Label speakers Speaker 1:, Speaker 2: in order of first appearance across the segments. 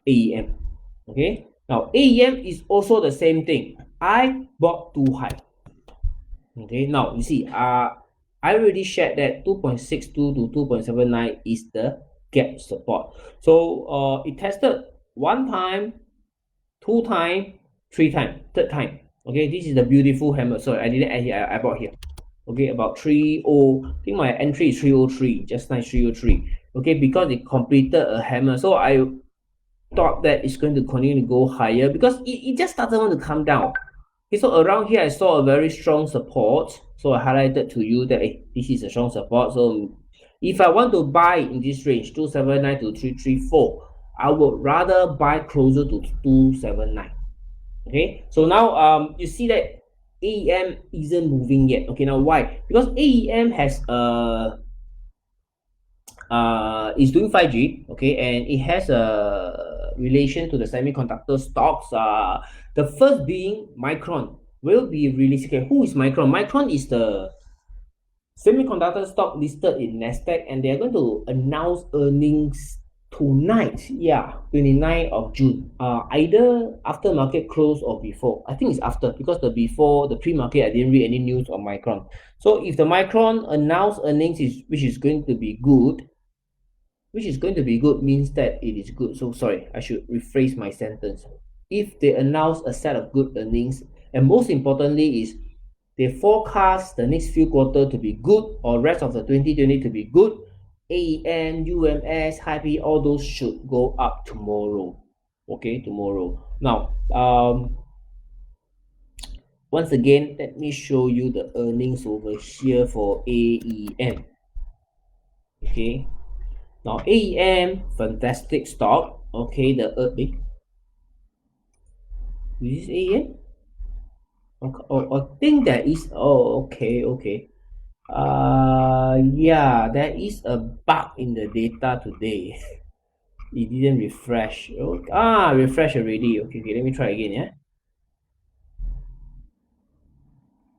Speaker 1: AEM. Okay, now AEM is also the same thing. I bought too high. Okay, now you see, I already shared that 2.62 to 2.79 is the gap support. So it tested one time, two time, three time, third time. Okay, this is the beautiful hammer. Sorry, I didn't add here. I bought here. Okay, about 30. I think my entry is 303. Just nice 303. Okay, because it completed a hammer, so I thought that it's going to continue to go higher because it just started to come down. Okay, so around here I saw a very strong support, so I highlighted to you that this is a strong support. So if I want to buy in this range 279 to 334, I would rather buy closer to 279. Okay, so now you see that AEM isn't moving yet. Okay, now why? Because AEM has is doing 5G, okay, and it has a relation to the semiconductor stocks. The first being Micron will be released. Okay, who is Micron? Micron is the semiconductor stock listed in Nasdaq, and they are going to announce earnings tonight. Yeah, 29th of June. Either after market close or before. I think it's after, because the before, the pre-market, I didn't read any news on Micron. So if the Micron announce earnings which is going to be good, means that it is good. So sorry, I should rephrase my sentence. If they announce a set of good earnings, and most importantly is they forecast the next few quarters to be good, or rest of the 2020 to be good, AEM, UMS, HiP, all those should go up tomorrow. Okay, tomorrow. Now, once again, let me show you the earnings over here for AEM. Okay. Now AEM, fantastic stock. Okay, this is AEM. I think there is. Okay. Yeah, there is a bug in the data today. It didn't refresh. Refresh already. Okay, let me try again. Yeah.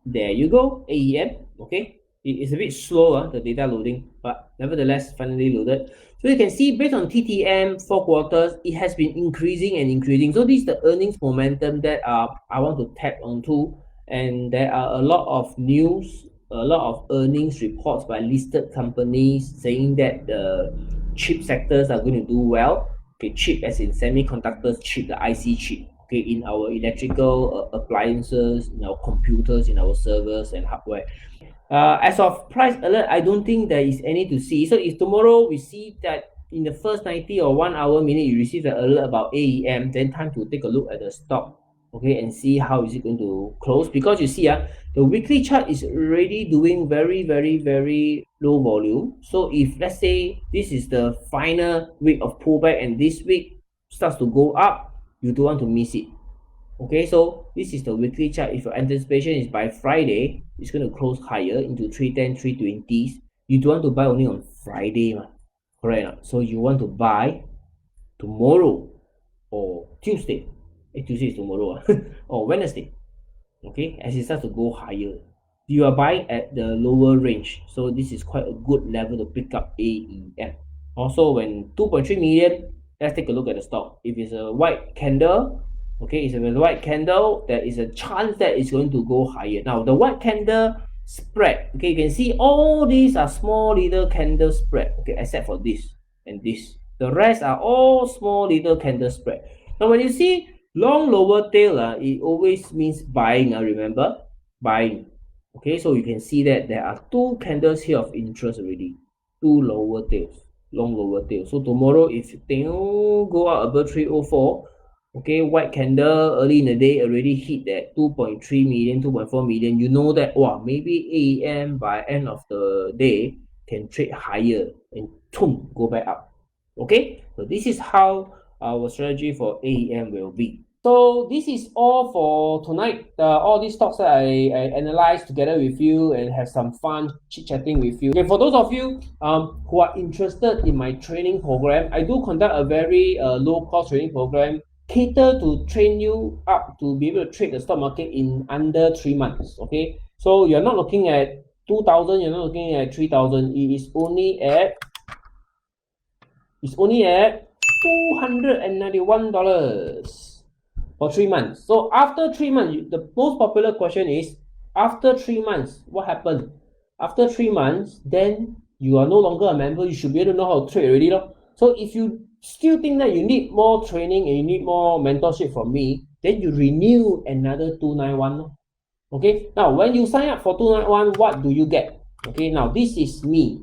Speaker 1: There you go, AEM. Okay. It is a bit slow, the data loading, but nevertheless, finally loaded. So you can see based on TTM 4 quarters, it has been increasing and increasing. So this is the earnings momentum that I want to tap onto. And there are a lot of news, a lot of earnings reports by listed companies saying that the chip sectors are going to do well. Okay, chip as in semiconductors chip, the IC chip. Okay, in our electrical appliances, in our computers, in our servers and hardware. As of price alert, I don't think there is any to see. So if tomorrow we see that in the first 90 or 1 hour minute you receive an alert about AEM, then time to take a look at the stock, okay, and see how is it going to close. Because you see, the weekly chart is already doing very low volume. So if let's say this is the final week of pullback and this week starts to go up, you don't want to miss it. Okay, so this is the weekly chart. If your anticipation is by Friday, it's going to close higher into 310, 320s. You don't want to buy only on Friday, correct? So you want to buy tomorrow or Tuesday. Tuesday is tomorrow, or Wednesday. Okay, as it starts to go higher, you are buying at the lower range. So this is quite a good level to pick up AEM. Also, when 2.3 million, let's take a look at the stock. If it's a white candle, okay, it's a white candle, there is a chance that it's going to go higher. Now, the white candle spread, okay, you can see all these are small little candle spread, okay, except for this and this. The rest are all small little candle spread. Now, when you see long lower tail, it always means buying, remember? Buying. Okay, so you can see that there are 2 candles here of interest already. 2 lower tails, long lower tail. So tomorrow, if they go out above 304, okay, white candle early in the day already hit that 2.3 million, 2.4 million. You know that, wow, maybe AEM by end of the day can trade higher and boom, go back up. Okay, so this is how our strategy for AEM will be. So this is all for tonight. All these stocks that I analyzed together with you and have some fun chit-chatting with you. Okay, for those of you who are interested in my training program, I do conduct a very low-cost training program, cater to train you up to be able to trade the stock market in under 3 months. Okay, so you're not looking at 2,000, you're not looking at 3,000. It's only at $291 for 3 months. So after 3 months, the most popular question is, after 3 months, what happened? After 3 months, then you are no longer a member, you should be able to know how to trade already. So if you still think that you need more training and you need more mentorship from me, then you renew another 291. Okay, now when you sign up for 291, what do you get? Okay, now this is me.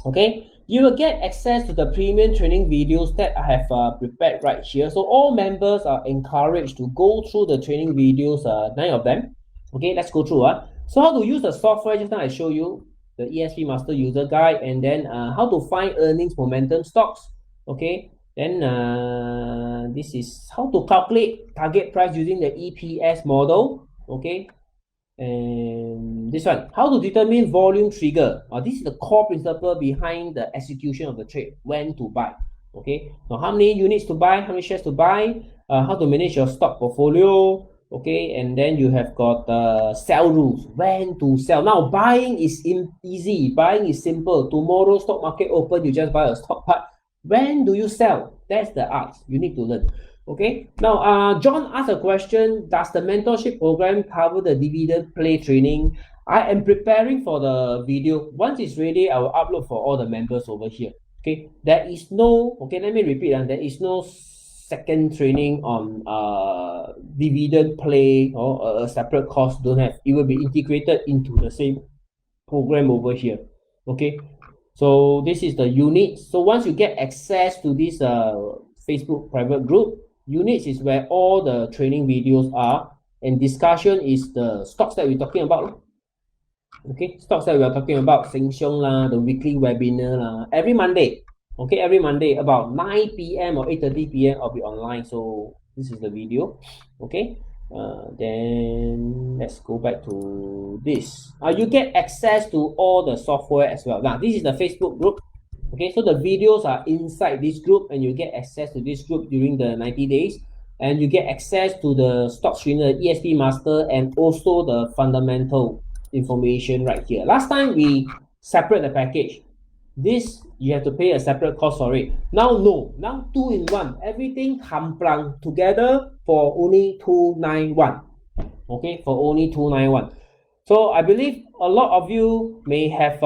Speaker 1: Okay, you will get access to the premium training videos that I have prepared right here. So all members are encouraged to go through the training videos, 9 of them. Okay, let's go through. So how to use the software, just now I show you the ESP Master User Guide, and then how to find earnings momentum stocks. Okay, then this is how to calculate target price using the EPS model. Okay, and this one, how to determine volume trigger. This is the core principle behind the execution of the trade, when to buy. Okay, now how many units to buy, how many shares to buy, how to manage your stock portfolio. Okay, and then you have got sell rules, when to sell. Now buying is easy, buying is simple. Tomorrow stock market open, you just buy a stock, but when do you sell? That's the art you need to learn. Okay, now John asked a question, does the mentorship program cover the dividend play training? I am preparing for the video. Once it's ready, I will upload for all the members over here. Okay, there is no, okay, let me repeat, there is no second training on dividend play or a separate course. Don't have. It will be integrated into the same program over here. Okay, so this is the units. So once you get access to this Facebook private group, units is where all the training videos are, and discussion is the stocks that we're talking about. Okay, stocks that we are talking about, Sheng Siong lah, the weekly webinar lah, every Monday. Okay, every Monday about 9 p.m. or 8:30 p.m. I'll be online. So this is the video. Okay, then let's go back to this. You get access to all the software as well. Now this is the Facebook group. Okay, so the videos are inside this group, and you get access to this group during the 90 days, and you get access to the stock screener, ESP Master, and also the fundamental information right here. Last time we separate the package. This you have to pay a separate cost for it. Now no, now 2 in 1, everything hamplang together for only 291. Okay, for only 291. So I believe a lot of you may have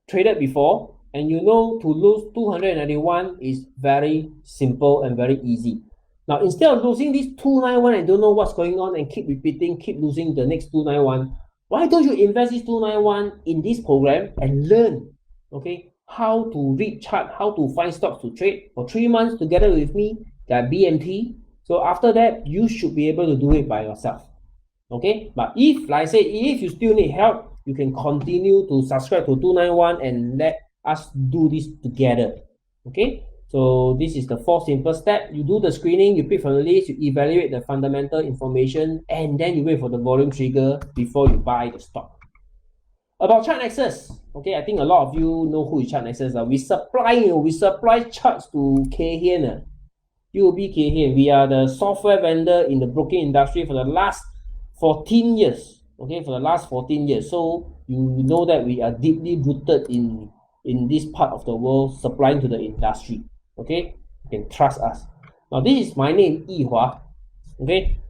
Speaker 1: traded before, and you know to lose 291 is very simple and very easy. Now instead of losing this 291 and don't know what's going on and keep repeating, keep losing the next 291, why don't you invest this 291 in this program and learn, okay, how to read chart, how to find stocks to trade for 3 months together with me, that BMT. So after that, you should be able to do it by yourself. Okay, but if, like I said, if you still need help, you can continue to subscribe to 291 and let us do this together. Okay, so this is the 4 simple step. You do the screening, you pick from the list, you evaluate the fundamental information, and then you wait for the volume trigger before you buy the stock. About ChartNexus, okay, I think a lot of you know who is ChartNexus. We supply charts to Keihan, UOB Keihan. We are the software vendor in the broking industry for the last 14 years. Okay, for the last 14 years. So you know that we are deeply rooted in this part of the world, supplying to the industry. Okay, you can trust us. Now this is my name, Yihua. Okay,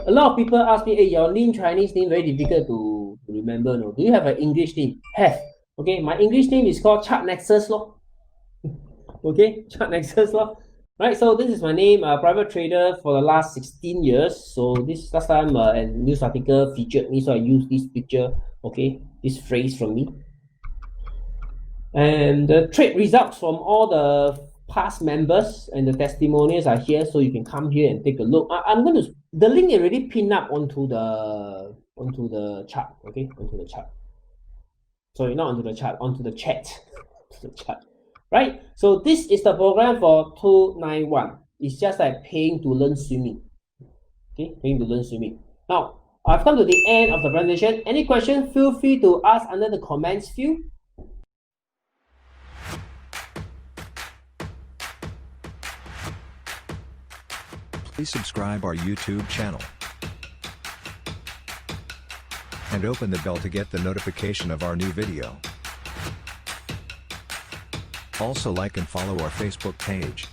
Speaker 1: a lot of people ask me, hey, your name, Chinese name, very difficult to remember. No, do you have an English name? Have. Okay, my English name is called ChartNexus law. Okay, ChartNexus law. Right, so this is my name, private trader for the last 16 years. So this last time a news article featured me, so I use this picture, okay, this phrase from me. And the trade results from all the past members and the testimonials are here, so you can come here and take a look. I'm going to, the link is already pinned up onto the chart, okay, onto the chart. Sorry, not onto the chart, onto the chat, to the chat. Right, so this is the program for 291. It's just like paying to learn swimming. Okay, paying to learn swimming. Now, I've come to the end of the presentation. Any questions, feel free to ask under the comments field.
Speaker 2: Please subscribe our YouTube channel and open the bell to get the notification of our new video. Also like and follow our Facebook page.